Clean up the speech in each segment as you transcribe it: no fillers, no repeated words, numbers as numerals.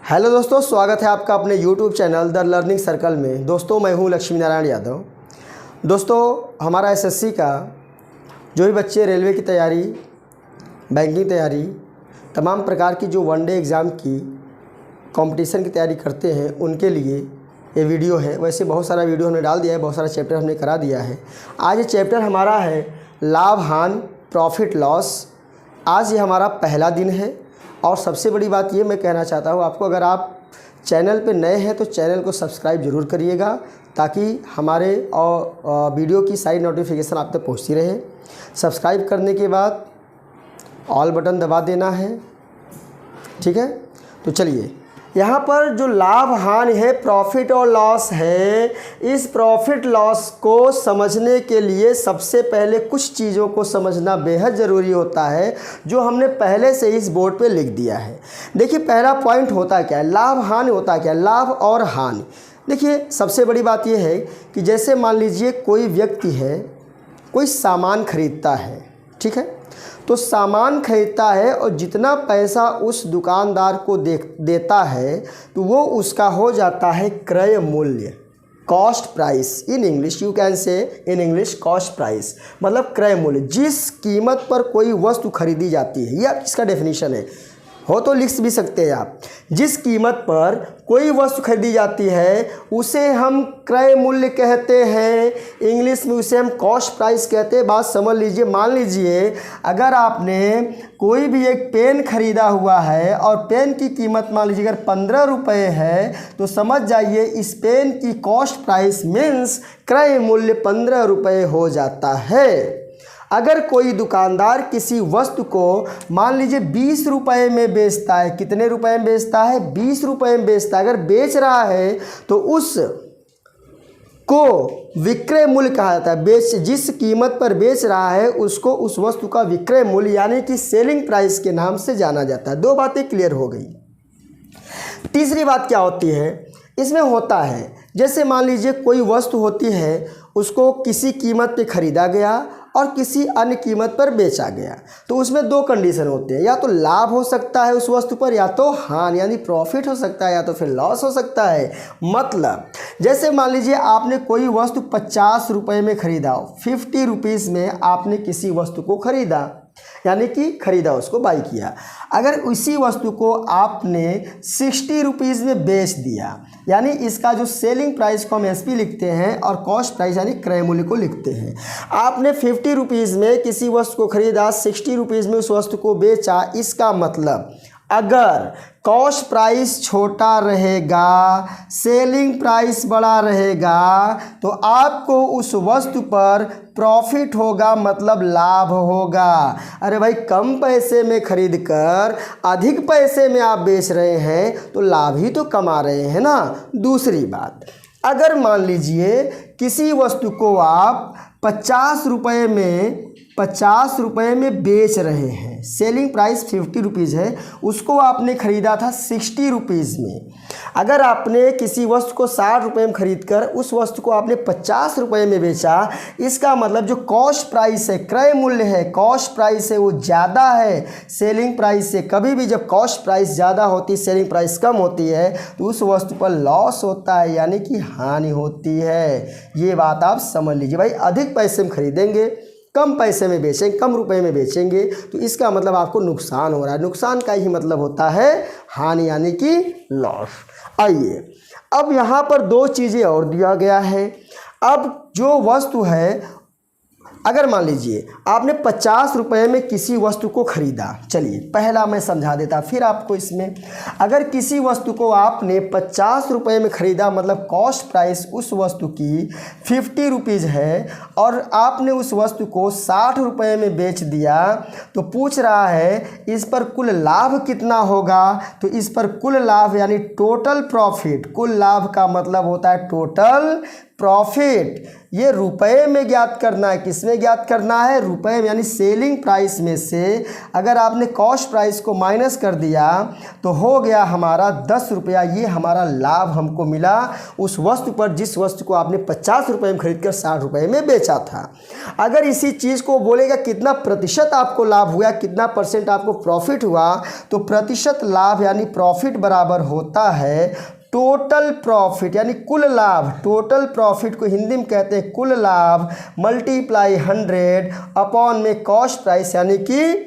Hello दोस्तों, स्वागत है आपका अपने YouTube channel the learning circle में। दोस्तों मैं हूं लक्ष्मी नारायण यादव। दोस्तों हमारा एसएससी का जो भी बच्चे रेलवे की तैयारी, बैंकिंग तैयारी, तमाम प्रकार की जो वनडे एग्ज़ाम की कंपटीशन की तैयारी करते हैं उनके लिए ये वीडियो है। वैसे बहुत सारा वीडियो हमने डाल दिया है, बहुत सारा चैप्टर हमने करा दिया है। आज ये चैप्टर हमारा है लाभ हानि, प्रॉफिट लॉस। आज ये हमारा पहला दिन है और सबसे बड़ी बात ये मैं कहना चाहता हूँ आपको, अगर आप चैनल पे नए हैं तो चैनल को सब्सक्राइब ज़रूर करिएगा ताकि हमारे और वीडियो की सारी नोटिफिकेशन आप तक पहुँचती रहे। सब्सक्राइब करने के बाद ऑल बटन दबा देना है, ठीक है। तो चलिए, यहाँ पर जो लाभ हानि है, प्रॉफिट और लॉस है, इस प्रॉफिट लॉस को समझने के लिए सबसे पहले कुछ चीज़ों को समझना बेहद ज़रूरी होता है, जो हमने पहले से इस बोर्ड पे लिख दिया है। देखिए पहला पॉइंट होता क्या है, लाभ हानि होता क्या है, लाभ और हानि। देखिए सबसे बड़ी बात यह है कि जैसे मान लीजिए कोई व्यक्ति है, कोई सामान खरीदता है, ठीक है, तो सामान खरीदता है और जितना पैसा उस दुकानदार को देता है तो वो उसका हो जाता है क्रय मूल्य, cost price. In English you can say in English cost price, मतलब क्रय मूल्य। जिस कीमत पर कोई वस्तु खरीदी जाती है, यह इसका डेफिनेशन है, हो तो लिख भी सकते हैं आप। जिस कीमत पर कोई वस्तु खरीदी जाती है उसे हम क्रय मूल्य कहते हैं, इंग्लिश में उसे हम कॉस्ट प्राइस कहते हैं। बात समझ लीजिए। मान लीजिए अगर आपने कोई भी एक पेन खरीदा हुआ है और पेन की कीमत मान लीजिए अगर 15 रुपये है, तो समझ जाइए इस पेन की कॉस्ट प्राइस मीन्स क्रय मूल्य 15 रुपये हो जाता है। अगर कोई दुकानदार किसी वस्तु को मान लीजिए 20 रुपये में बेचता है, कितने रुपए में बेचता है, 20 रुपये में बेचता है, अगर बेच रहा है तो उस को विक्रय मूल्य कहा जाता है। जिस कीमत पर बेच रहा है उसको उस वस्तु का विक्रय मूल्य यानी कि सेलिंग प्राइस के नाम से जाना जाता है। दो बातें क्लियर हो गई। तीसरी बात क्या होती है इसमें, होता है जैसे मान लीजिए कोई वस्तु होती है, उसको किसी कीमत पे खरीदा गया और किसी अन्य कीमत पर बेचा गया, तो उसमें दो कंडीशन होते हैं, या तो लाभ हो सकता है उस वस्तु पर, या तो हानि यानी प्रॉफिट हो सकता है, या तो फिर लॉस हो सकता है। मतलब जैसे मान लीजिए आपने कोई वस्तु 50 रुपये में खरीदा, 50 रुपीज़ में आपने किसी वस्तु को खरीदा, यानी कि खरीदा, उसको बाई किया। अगर उसी वस्तु को आपने 60 रुपीज़ में बेच दिया, यानी इसका जो सेलिंग प्राइस को हम एसपी लिखते हैं और कॉस्ट प्राइस यानी क्रय मूल्य को लिखते हैं। आपने 50 रुपीज़ में किसी वस्तु को खरीदा, 60 रुपीज़ में उस वस्तु को बेचा। इसका मतलब अगर कॉस्ट प्राइस छोटा रहेगा, सेलिंग प्राइस बड़ा रहेगा, तो आपको उस वस्तु पर प्रॉफिट होगा, मतलब लाभ होगा। अरे भाई कम पैसे में खरीदकर अधिक पैसे में आप बेच रहे हैं तो लाभ ही तो कमा रहे हैं ना। दूसरी बात, अगर मान लीजिए किसी वस्तु को आप 50 रुपये में बेच रहे हैं, सेलिंग प्राइस 50 रुपीज़ है, उसको आपने ख़रीदा था 60 रुपीज़ में। अगर आपने किसी वस्तु को 60 रुपये में ख़रीदकर उस वस्तु को आपने 50 रुपये में बेचा, इसका मतलब जो कॉस्ट प्राइस है, क्रय मूल्य है, कॉस्ट प्राइस है, वो ज़्यादा है सेलिंग प्राइस से। कभी भी जब कॉस्ट प्राइस ज़्यादा होती है, सेलिंग प्राइस कम होती है, तो उस वस्तु पर लॉस होता है, यानी कि हानि होती है। ये बात आप समझ लीजिए। भाई अधिक पैसे में खरीदेंगे, कम पैसे में बेचेंगे, कम रुपए में बेचेंगे, तो इसका मतलब आपको नुकसान हो रहा है। नुकसान का ही मतलब होता है हानि यानी कि लॉस। आइए अब यहाँ पर दो चीज़ें और दिया गया है। अब जो वस्तु है, अगर मान लीजिए आपने 50 रुपये में किसी वस्तु को खरीदा, चलिए पहला मैं समझा देता फिर आपको इसमें। अगर किसी वस्तु को आपने 50 रुपये में ख़रीदा, मतलब कॉस्ट प्राइस उस वस्तु की 50 रुपीज़ है, और आपने उस वस्तु को 60 रुपये में बेच दिया, तो पूछ रहा है इस पर कुल लाभ कितना होगा। तो इस पर कुल लाभ यानी टोटल प्रॉफिट, कुल लाभ का मतलब होता है टोटल प्रॉफिट ये रुपए में ज्ञात करना है। किस में ज्ञात करना है? रुपए में, यानी सेलिंग प्राइस में से अगर आपने कॉस्ट प्राइस को माइनस कर दिया तो हो गया हमारा 10 रुपया। ये हमारा लाभ हमको मिला उस वस्तु पर जिस वस्तु को आपने 50 रुपये में खरीद कर 60 रुपये में बेचा था। अगर इसी चीज़ को बोलेगा कितना प्रतिशत आपको लाभ हुआ, कितना परसेंट आपको प्रॉफिट हुआ, तो प्रतिशत लाभ यानी प्रॉफिट बराबर होता है टोटल प्रॉफिट यानी कुल लाभ। टोटल प्रॉफिट को हिंदी में कहते हैं कुल लाभ मल्टीप्लाई 100 अपॉन में कॉस्ट प्राइस यानी कि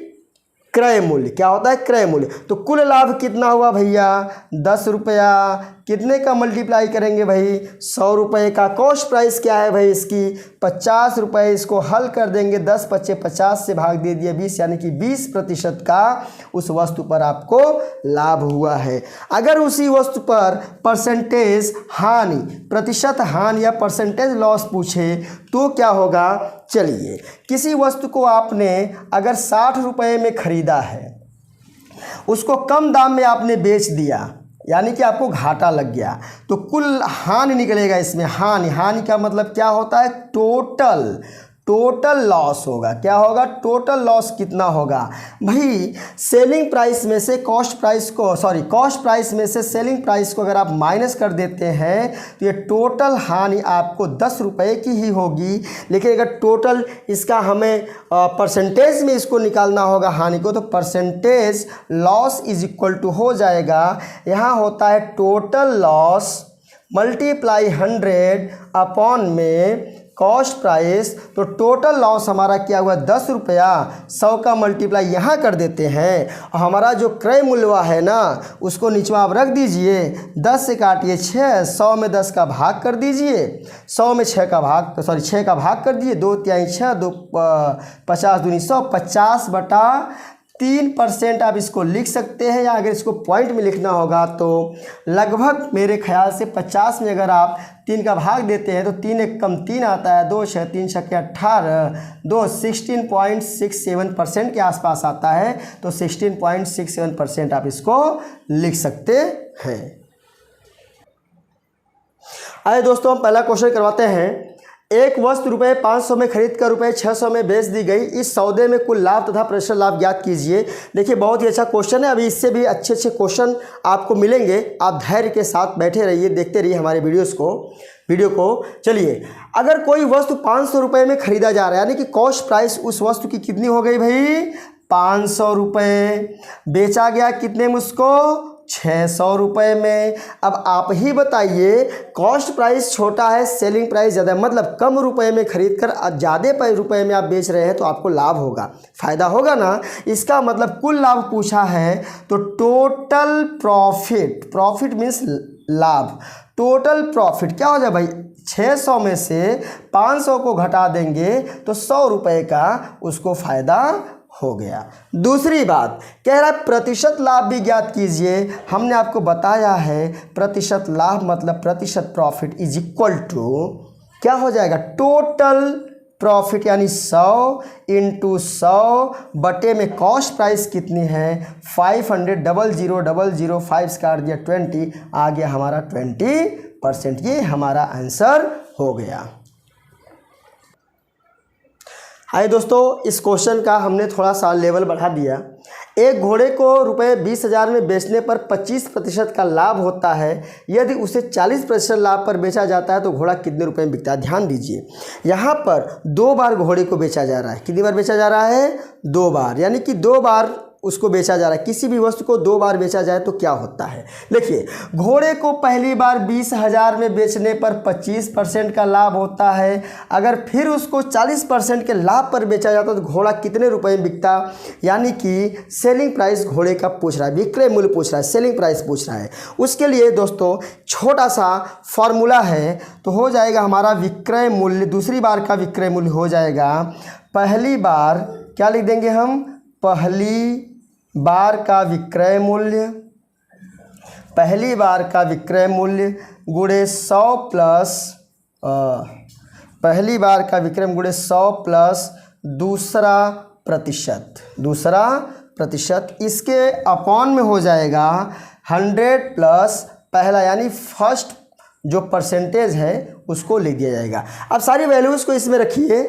क्रय मूल्य। क्या होता है? क्रय मूल्य। तो कुल लाभ कितना हुआ भैया? 10 रुपया। कितने का मल्टीप्लाई करेंगे भाई? 100 रुपये का। कॉस्ट प्राइस क्या है भाई इसकी? 50 रुपये। इसको हल कर देंगे, 10 पच्चे 50 से भाग दे दिया 20, यानी कि 20% का उस वस्तु पर आपको लाभ हुआ है। अगर उसी वस्तु पर परसेंटेज हानि, प्रतिशत हानि या परसेंटेज लॉस पूछे तो क्या होगा? चलिए, किसी वस्तु को आपने अगर 60 रुपये में खरीदा है, उसको कम दाम में आपने बेच दिया, यानी कि आपको घाटा लग गया, तो कुल हानि निकलेगा इसमें। हानि का मतलब क्या होता है? टोटल लॉस होगा। क्या होगा? टोटल लॉस कितना होगा भाई? सेलिंग प्राइस में से कॉस्ट प्राइस में से सेलिंग प्राइस को अगर आप माइनस कर देते हैं तो ये टोटल हानि आपको 10 रुपये की ही होगी। लेकिन अगर टोटल इसका हमें परसेंटेज में इसको निकालना होगा हानि को, तो percentage loss is equal to हो जाएगा, यहाँ होता है टोटल लॉस मल्टीप्लाई 100 अपॉन में कॉस्ट प्राइस। तो टोटल लॉस हमारा क्या हुआ? 10 रुपया। 100 का मल्टीप्लाई यहाँ कर देते हैं, और हमारा जो क्रय मूल्य है ना उसको नीचे आप रख दीजिए, 10 से काटिए 6, 100 में 10 का भाग कर दीजिए, 100 में 6 का भाग कर दीजिए, 2 तिहाई 6, 2 50 दूनी 100, 50/3% आप इसको लिख सकते हैं। या अगर इसको पॉइंट में लिखना होगा तो लगभग मेरे ख्याल से 50 में अगर आप 3 का भाग देते हैं तो 3 एक कम 3 आता है, 2 6 3 6 18, 2 16.67% के आसपास आता है। तो 16.67% आप इसको लिख सकते हैं। आइए दोस्तों, हम पहला क्वेश्चन करवाते हैं। एक वस्तु रुपये 500 में खरीद कर रुपये 600 में बेच दी गई। इस सौदे में कुल लाभ तथा प्रतिशत लाभ ज्ञात कीजिए। देखिए, बहुत ही अच्छा क्वेश्चन है। अभी इससे भी अच्छे क्वेश्चन आपको मिलेंगे। आप धैर्य के साथ बैठे रहिए, देखते रहिए हमारे वीडियो को। चलिए, अगर कोई वस्तु 500 रुपये में खरीदा जा रहा है, यानी कि कॉस्ट प्राइस उस वस्तु की कितनी हो गई भाई? 500 रुपये। बेचा गया कितने में उसको? 600 रुपये में। अब आप ही बताइए, कॉस्ट प्राइस छोटा है, सेलिंग प्राइस ज़्यादा है, मतलब कम रुपए में खरीद कर ज़्यादा रुपए में आप बेच रहे हैं, तो आपको लाभ होगा, फ़ायदा होगा ना। इसका मतलब कुल लाभ पूछा है, तो टोटल प्रॉफिट मीन्स लाभ। टोटल प्रॉफिट क्या हो जाए भाई? 600 में से 500 को घटा देंगे तो 100 रुपये का उसको फ़ायदा हो गया। दूसरी बात कह रहा है प्रतिशत लाभ भी ज्ञात कीजिए। हमने आपको बताया है प्रतिशत लाभ मतलब प्रतिशत प्रॉफिट इज इक्वल टू क्या हो जाएगा? टोटल प्रॉफिट यानी 100 × 100 बटे में कॉस्ट प्राइस कितनी है? 500, 00,005 काट दिया 20, आ गया हमारा 20%। ये हमारा आंसर हो गया। आइए दोस्तों, इस क्वेश्चन का हमने थोड़ा सा लेवल बढ़ा दिया। एक घोड़े को रुपये 20,000 में बेचने पर 25% का लाभ होता है। यदि उसे 40% लाभ पर बेचा जाता है तो घोड़ा कितने रुपए में बिकता है? ध्यान दीजिए, यहाँ पर 2 बार घोड़े को बेचा जा रहा है। कितनी बार बेचा जा रहा है? 2 बार, यानी कि 2 बार उसको बेचा जा रहा है। किसी भी वस्तु को 2 बार बेचा जाए तो क्या होता है? देखिए, घोड़े को पहली बार 20,000 में बेचने पर 25% का लाभ होता है। अगर फिर उसको 40% के लाभ पर बेचा जाता तो घोड़ा कितने रुपए में बिकता? यानी कि सेलिंग प्राइस घोड़े का पूछ रहा है, विक्रय मूल्य पूछ रहा है, सेलिंग प्राइस पूछ रहा है। उसके लिए दोस्तों छोटा सा फॉर्मूला है, तो हो जाएगा हमारा विक्रय मूल्य, दूसरी बार का विक्रय मूल्य हो जाएगा, पहली बार क्या लिख देंगे हम? पहली बार का विक्रय मूल्य, पहली बार का विक्रय मूल्य गुणे 100 प्लस पहली बार का विक्रय गुणे 100 प्लस दूसरा प्रतिशत, इसके अपॉन में हो जाएगा 100 प्लस पहला, यानी फर्स्ट जो परसेंटेज है उसको लिख दिया जाएगा। अब सारी वैल्यूज़ को इसमें रखिए,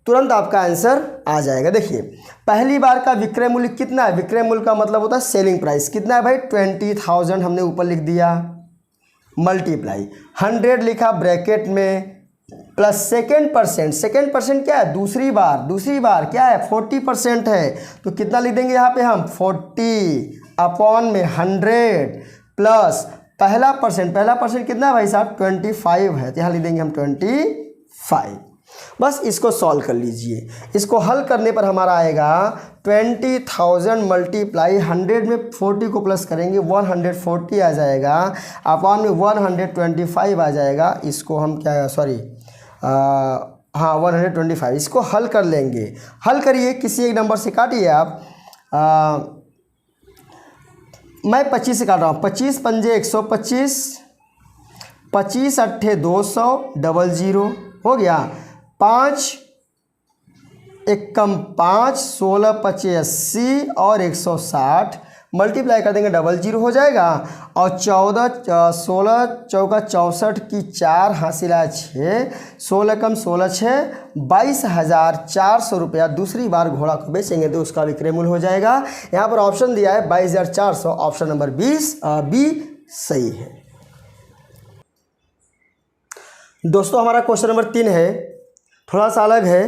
तुरंत आपका आंसर आ जाएगा। देखिए पहली बार का विक्रय मूल्य कितना है, विक्रय मूल्य का मतलब होता है सेलिंग प्राइस, कितना है भाई 20,000 हमने ऊपर लिख दिया, मल्टीप्लाई 100 लिखा ब्रैकेट में, प्लस सेकेंड परसेंट क्या है, दूसरी बार क्या है 40% है, तो कितना लिख देंगे यहाँ पे हम 40 अपॉन में 100 प्लस पहला परसेंट कितना है भाई साहब 25 है, तो यहाँ लिख देंगे हम 25। बस इसको सॉल्व कर लीजिए। इसको हल करने पर हमारा आएगा 20,000 मल्टीप्लाई 100 में 40 को प्लस करेंगे 140 आ जाएगा, अपॉन में 125 आ जाएगा। इसको हम क्या हाँ 125, इसको हल कर लेंगे। हल करिए, किसी एक नंबर से काटिए आप। मैं 25 से काट रहा हूँ, 25 पंजे 125, 25 अट्ठे 200, 00 हो गया, 5 एकम 5, 16 पचे 80 और 160 मल्टीप्लाई कर देंगे 00 हो जाएगा, और 16 चौका 64 की 4 हासिल है 6, 16 कम 16 6 22,400 रुपया दूसरी बार घोड़ा को बेचेंगे तो उसका विक्रय मूल्य हो जाएगा। यहाँ पर ऑप्शन दिया है 22,400, ऑप्शन नंबर 20 बी सही है। दोस्तों हमारा क्वेश्चन नंबर 3 है, थोड़ा सा अलग है।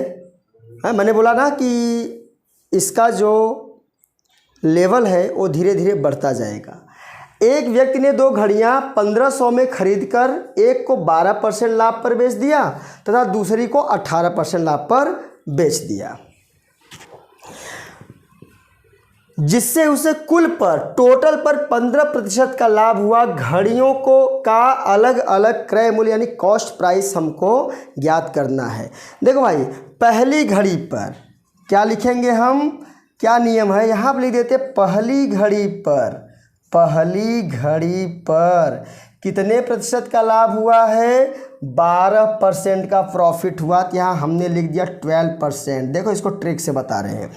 मैंने बोला ना कि इसका जो लेवल है वो धीरे धीरे बढ़ता जाएगा। एक व्यक्ति ने 2 घड़ियां 1500 में खरीदकर एक को 12% लाभ पर बेच दिया तथा दूसरी को 18% लाभ पर बेच दिया, जिससे उसे कुल पर टोटल पर 15% का लाभ हुआ। घड़ियों को का अलग अलग क्रय मूल्य यानी कॉस्ट प्राइस हमको ज्ञात करना है। देखो भाई पहली घड़ी पर क्या लिखेंगे हम, क्या नियम है, यहाँ पर लिख देते पहली घड़ी पर कितने प्रतिशत का लाभ हुआ है, 12% का प्रॉफिट हुआ, तो यहाँ हमने लिख दिया 12%। देखो इसको ट्रिक से बता रहे हैं।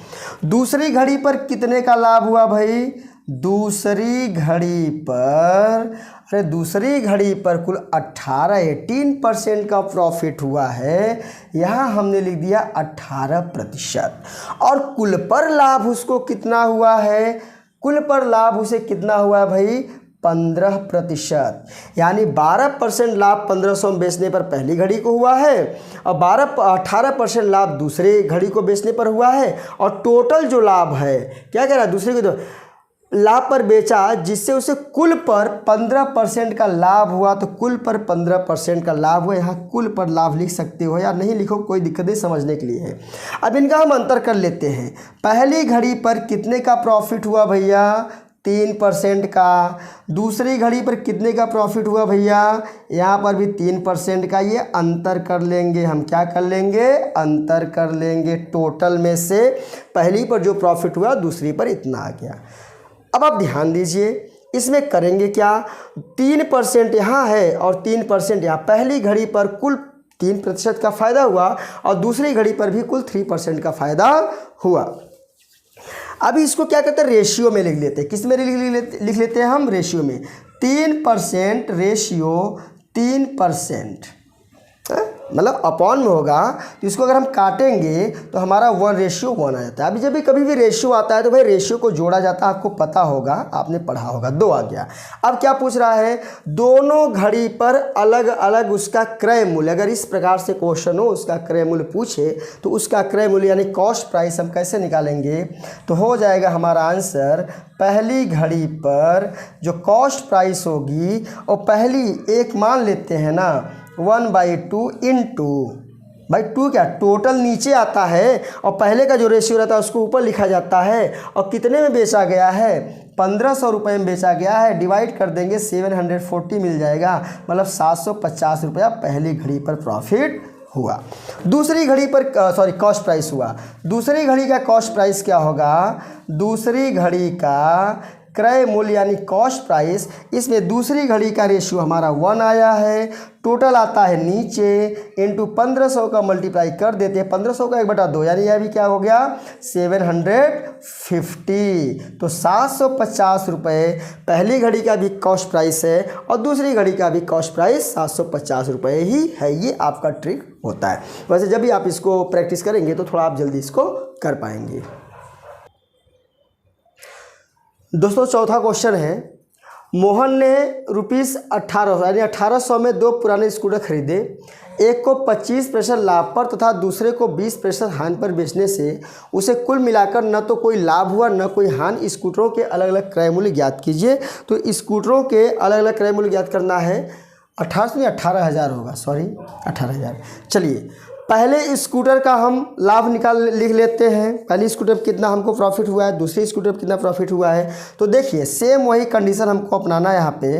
दूसरी घड़ी पर कितने का लाभ हुआ भाई, दूसरी घड़ी पर कुल 18% का प्रॉफिट हुआ है, यहाँ हमने लिख दिया 18%। और कुल पर लाभ उसको कितना हुआ है, कुल पर लाभ उसे कितना हुआ भाई 15%, यानी 12% लाभ 1500 में बेचने पर पहली घड़ी को हुआ है और 18% लाभ दूसरे घड़ी को बेचने पर हुआ है। और टोटल जो लाभ है क्या कह रहा है, दूसरे को लाभ पर बेचा जिससे उसे कुल पर 15% का लाभ हुआ, तो कुल पर 15% का लाभ हुआ। यहाँ कुल पर लाभ लिख सकते हो या नहीं लिखो, कोई दिक्कत नहीं, समझने के लिए है। अब इनका हम अंतर कर लेते हैं। पहली घड़ी पर कितने का प्रॉफिट हुआ भैया, 3% का। दूसरी घड़ी पर कितने का प्रॉफिट हुआ भैया, यहाँ पर भी 3% का। ये अंतर कर लेंगे हम, क्या कर लेंगे, अंतर कर लेंगे। टोटल में से पहली पर जो प्रॉफिट हुआ दूसरी पर इतना आ गया। अब आप ध्यान दीजिए, इसमें करेंगे क्या, 3% यहाँ है और 3% यहाँ। पहली घड़ी पर कुल 3% का फ़ायदा हुआ और दूसरी घड़ी पर भी कुल 3% का फ़ायदा हुआ। अभी इसको क्या कहते हैं, रेशियो में लिख लेते हैं। किस में लिख लेते हैं हम, रेशियो में। 3% रेशियो 3%, मतलब अपॉन में होगा, तो इसको अगर हम काटेंगे तो हमारा 1:1 आ जाता है। अभी जब भी कभी भी रेशियो आता है तो भाई रेशियो को जोड़ा जाता है, आपको पता होगा, आपने पढ़ा होगा। 2 आ गया। अब क्या पूछ रहा है, दोनों घड़ी पर अलग अलग उसका क्रय मूल्य। अगर इस प्रकार से क्वेश्चन हो, उसका क्रय मूल्य पूछे तो उसका क्रय मूल्य यानी कॉस्ट प्राइस हम कैसे निकालेंगे, तो हो जाएगा हमारा आंसर, पहली घड़ी पर जो कॉस्ट प्राइस होगी और पहली एक मान लेते हैं ना 1/2 इंटू भाई 2 क्या टोटल नीचे आता है और पहले का जो रेशियो रहता है उसको ऊपर लिखा जाता है। और कितने में बेचा गया है, 1500 रुपये में बेचा गया है, डिवाइड कर देंगे 740 मिल जाएगा, मतलब 750 रुपया पहली घड़ी पर प्रॉफिट हुआ। दूसरी घड़ी पर कॉस्ट प्राइस हुआ। दूसरी घड़ी का कॉस्ट प्राइस क्या होगा, दूसरी घड़ी का क्रय मूल्य यानी कॉस्ट प्राइस, इसमें दूसरी घड़ी का रेशियो हमारा 1 आया है, टोटल आता है नीचे इंटू 1500 का मल्टीप्लाई कर देते हैं, 1500 का 1/2 यानी यह भी क्या हो गया 750। तो 750 रुपये पहली घड़ी का भी कॉस्ट प्राइस है और दूसरी घड़ी का भी कॉस्ट प्राइस 750 रुपये ही है। ये आपका ट्रिक होता है। वैसे जब भी आप इसको प्रैक्टिस करेंगे तो थोड़ा आप जल्दी इसको कर पाएंगे। दोस्तों चौथा क्वेश्चन है, मोहन ने ₹1800 यानी 1800 में 2 पुराने स्कूटर खरीदे। एक को 25% लाभ पर तथा दूसरे को 20% हानि पर बेचने से उसे कुल मिलाकर न तो कोई लाभ हुआ न कोई हानि। स्कूटरों के अलग अलग क्रय मूल्य ज्ञात कीजिए। तो स्कूटरों के अलग अलग क्रय मूल्य ज्ञात करना है। 18,000 होगा, सॉरी 18,000। चलिए पहले स्कूटर का हम लाभ लिख लेते हैं। पहली स्कूटर पर कितना हमको प्रॉफिट हुआ है, दूसरी स्कूटर पर कितना प्रॉफिट हुआ है। तो देखिए सेम वही कंडीशन हमको अपनाना है। यहाँ पे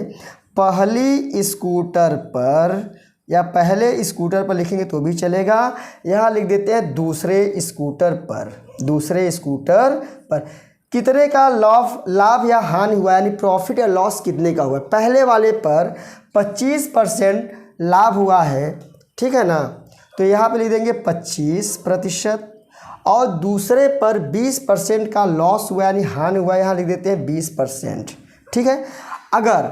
पहली स्कूटर पर या पहले स्कूटर पर लिखेंगे तो भी चलेगा। यहाँ लिख देते हैं दूसरे स्कूटर पर। दूसरे स्कूटर पर कितने का लाभ या हानि हुआ, यानी प्रॉफिट या लॉस कितने का हुआ। पहले वाले पर 25% लाभ हुआ है, ठीक है ना, तो यहाँ पे लिख देंगे 25% और दूसरे पर 20% का लॉस हुआ यानी हानि हुआ, यहाँ लिख देते हैं 20%, ठीक है। अगर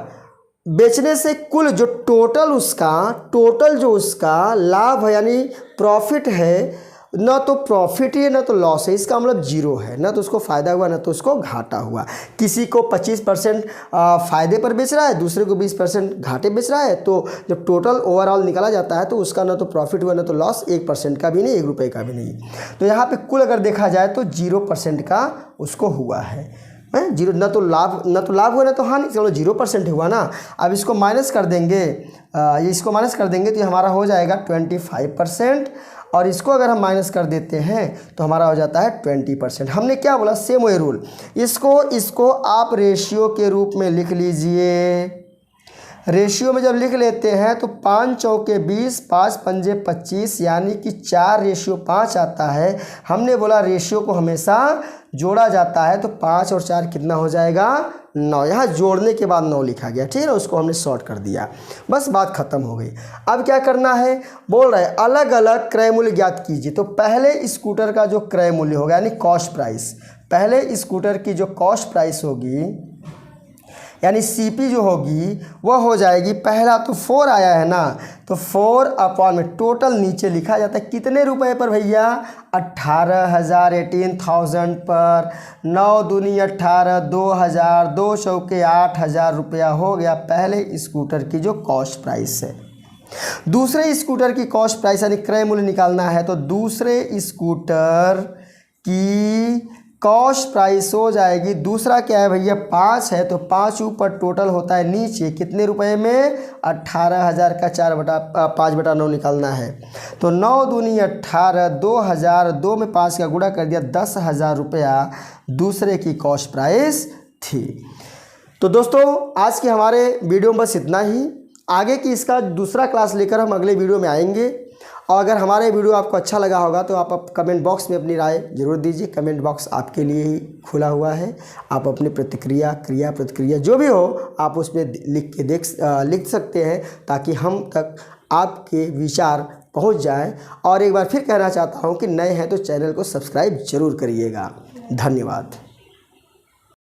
बेचने से कुल जो टोटल जो उसका लाभ है यानी प्रॉफिट है, ना तो प्रॉफिट है ना तो लॉस है, इसका मतलब 0 है, ना तो उसको फ़ायदा हुआ ना तो उसको घाटा हुआ। किसी को 25% फ़ायदे पर बेच रहा है, दूसरे को 20% घाटे बेच रहा है, तो जब टोटल ओवरऑल निकाला जाता है तो उसका ना तो प्रॉफिट हुआ ना तो लॉस, 1% का भी नहीं, 1 रुपये का भी नहीं। तो यहाँ पे कुल अगर देखा जाए तो 0% का उसको हुआ है। जीरो, ना तो लाभ हुआ ना तो हानि, चलो 0% हुआ ना। अब इसको माइनस कर देंगे, इसको माइनस कर देंगे तो हमारा हो जाएगा 25% और इसको अगर हम माइनस कर देते हैं तो हमारा हो जाता है 20%। हमने क्या बोला, सेम वही रूल। इसको आप रेशियो के रूप में लिख लीजिए। रेशियो में जब लिख लेते हैं तो 5 चौके 20, 5 पंजे 25 यानी कि 4:5 आता है। हमने बोला रेशियो को हमेशा जोड़ा जाता है, तो 5 और 4 कितना हो जाएगा 9। यहाँ जोड़ने के बाद 9 लिखा गया, ठीक है ना, उसको हमने शॉर्ट कर दिया, बस बात खत्म हो गई। अब क्या करना है, बोल रहे अलग अलग क्रय मूल्य ज्ञात कीजिए। तो पहले स्कूटर का जो क्रय मूल्य होगा यानी कॉस्ट प्राइस, पहले स्कूटर की जो कॉस्ट प्राइस होगी यानी सीपी जो होगी वह हो जाएगी, पहला तो 4 आया है ना, तो 4 अपॉन में टोटल नीचे लिखा जाता है कितने रुपए पर भैया, 18,000 18,000 पर। 9 दूनी 18, 2,000, 2 चौके 8,000 रुपया हो गया पहले स्कूटर की जो कॉस्ट प्राइस है। दूसरे स्कूटर की कॉस्ट प्राइस यानी क्रय मूल्य निकालना है, तो दूसरे स्कूटर की कॉस्ट प्राइस हो जाएगी, दूसरा क्या है भैया 5 है, तो 5 ऊपर टोटल होता है नीचे कितने रुपए में, 18,000 का 5/9 निकालना है। तो 9 दूनी 18, 2,000, 2 में 5 का गुणा कर दिया, 10,000 रुपया दूसरे की कॉस्ट प्राइस थी। तो दोस्तों आज के हमारे वीडियो में बस इतना ही। आगे की इसका दूसरा क्लास लेकर हम अगले वीडियो में आएंगे। और अगर हमारे वीडियो आपको अच्छा लगा होगा तो आप कमेंट बॉक्स में अपनी राय जरूर दीजिए। कमेंट बॉक्स आपके लिए ही खुला हुआ है। आप अपनी प्रतिक्रिया जो भी हो आप उसमें लिख सकते हैं, ताकि हम तक आपके विचार पहुंच जाएं। और एक बार फिर कहना चाहता हूं कि नए हैं तो चैनल को सब्सक्राइब जरूर करिएगा। धन्यवाद।